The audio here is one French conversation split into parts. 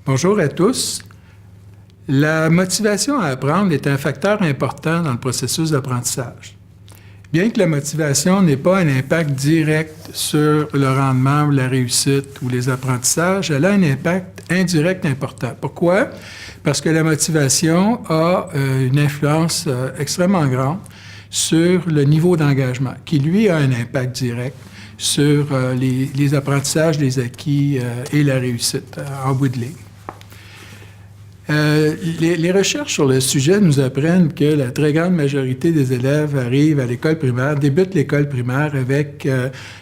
Bonjour à tous. La motivation à apprendre est un facteur important dans le processus d'apprentissage. Bien que la motivation n'ait pas un impact direct sur le rendement, la réussite ou les apprentissages, elle a un impact indirect important. Pourquoi? Parce que la motivation a une influence extrêmement grande sur le niveau d'engagement, qui lui a un impact direct sur les apprentissages, les acquis et la réussite en bout de ligne. Les recherches sur le sujet nous apprennent que la très grande majorité des élèves arrivent à l'école primaire, débutent l'école primaire avec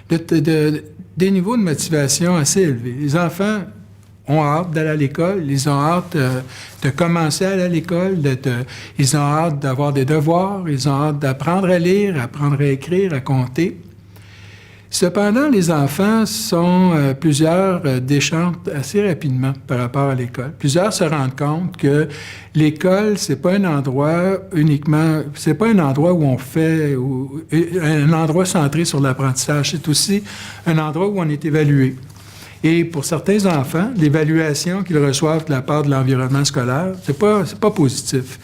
des niveaux de motivation assez élevés. Les enfants ont hâte d'aller à l'école, ils ont hâte de commencer à aller à l'école, ils ont hâte d'avoir des devoirs, ils ont hâte d'apprendre à lire, apprendre à écrire, à compter. Cependant, les enfants sont plusieurs déchantent assez rapidement par rapport à l'école. Plusieurs se rendent compte que l'école, c'est pas un endroit uniquement, c'est pas un endroit où on fait, un endroit centré sur l'apprentissage. C'est aussi un endroit où on est évalué. Et pour certains enfants, l'évaluation qu'ils reçoivent de la part de l'environnement scolaire, c'est pas positif.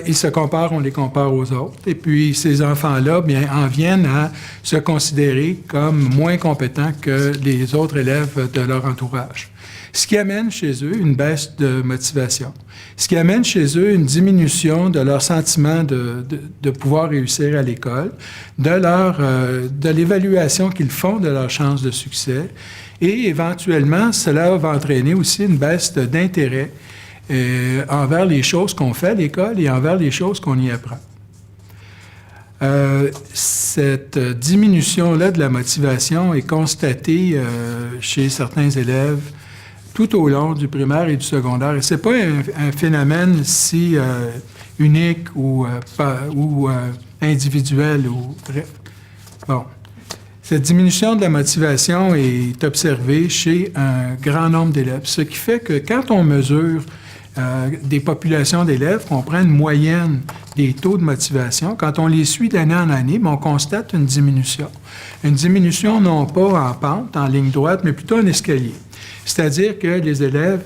Ils se comparent, on les compare aux autres. Et puis, ces enfants-là, bien, en viennent à se considérer comme moins compétents que les autres élèves de leur entourage. Ce qui amène chez eux une baisse de motivation. Ce qui amène chez eux une diminution de leur sentiment de pouvoir réussir à l'école, de l'évaluation qu'ils font de leurs chances de succès. Et éventuellement, cela va entraîner aussi une baisse d'intérêt envers les choses qu'on fait à l'école et envers les choses qu'on y apprend. Cette diminution-là de la motivation est constatée chez certains élèves tout au long du primaire et du secondaire. Et ce n'est pas un phénomène si unique ou individuel. Bon. Cette diminution de la motivation est observée chez un grand nombre d'élèves, ce qui fait que quand on mesure des populations d'élèves, qu'on prend une moyenne des taux de motivation, quand on les suit d'année en année, on constate une diminution. Une diminution non pas en pente, en ligne droite, mais plutôt en escalier. C'est-à-dire que les élèves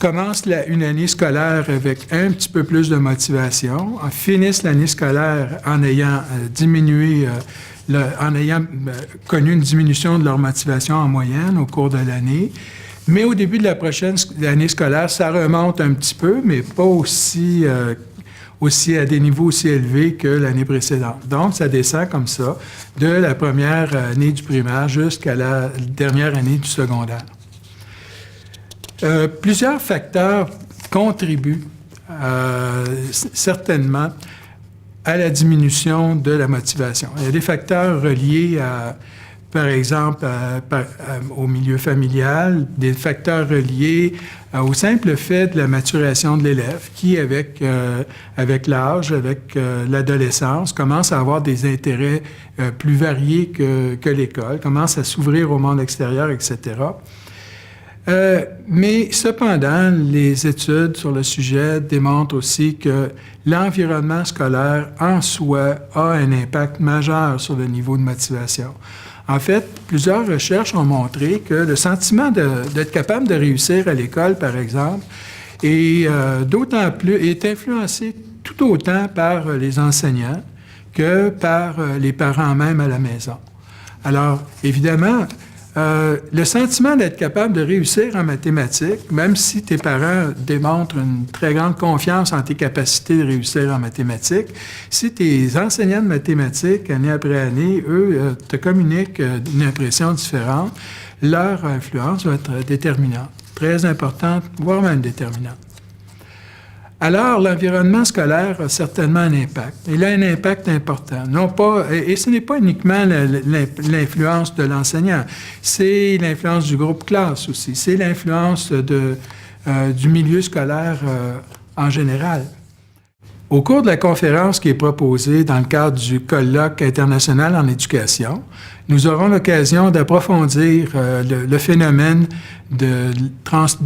commencent une année scolaire avec un petit peu plus de motivation, finissent l'année scolaire en ayant diminué, en ayant connu une diminution de leur motivation en moyenne au cours de l'année. Mais au début de la prochaine année scolaire, ça remonte un petit peu, mais pas aussi à des niveaux aussi élevés que l'année précédente. Donc, ça descend comme ça, de la première année du primaire jusqu'à la dernière année du secondaire. Plusieurs facteurs contribuent certainement à la diminution de la motivation. Il y a des facteurs reliés par exemple, au milieu familial, des facteurs reliés au simple fait de la maturation de l'élève qui, avec l'âge, avec l'adolescence, commence à avoir des intérêts plus variés que l'école, commence à s'ouvrir au monde extérieur, etc. Mais cependant, les études sur le sujet démontrent aussi que l'environnement scolaire en soi a un impact majeur sur le niveau de motivation. En fait, plusieurs recherches ont montré que le sentiment d'être capable de réussir à l'école, par exemple, est influencé tout autant par les enseignants que par les parents même à la maison. Alors, évidemment, le sentiment d'être capable de réussir en mathématiques, même si tes parents démontrent une très grande confiance en tes capacités de réussir en mathématiques, si tes enseignants de mathématiques, année après année, eux, te communiquent une impression différente, leur influence va être déterminante, très importante, voire même déterminante. Alors, l'environnement scolaire a certainement un impact. Il a un impact important. Et ce n'est pas uniquement l'influence de l'enseignant, c'est l'influence du groupe classe aussi, c'est l'influence du milieu scolaire en général. Au cours de la conférence qui est proposée dans le cadre du colloque international en éducation, nous aurons l'occasion d'approfondir le phénomène de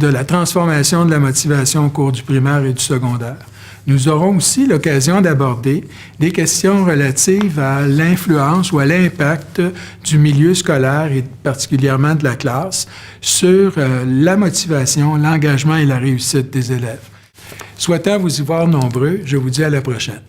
la transformation de la motivation au cours du primaire et du secondaire. Nous aurons aussi l'occasion d'aborder des questions relatives à l'influence ou à l'impact du milieu scolaire et particulièrement de la classe sur la motivation, l'engagement et la réussite des élèves. Souhaitant vous y voir nombreux, je vous dis à la prochaine.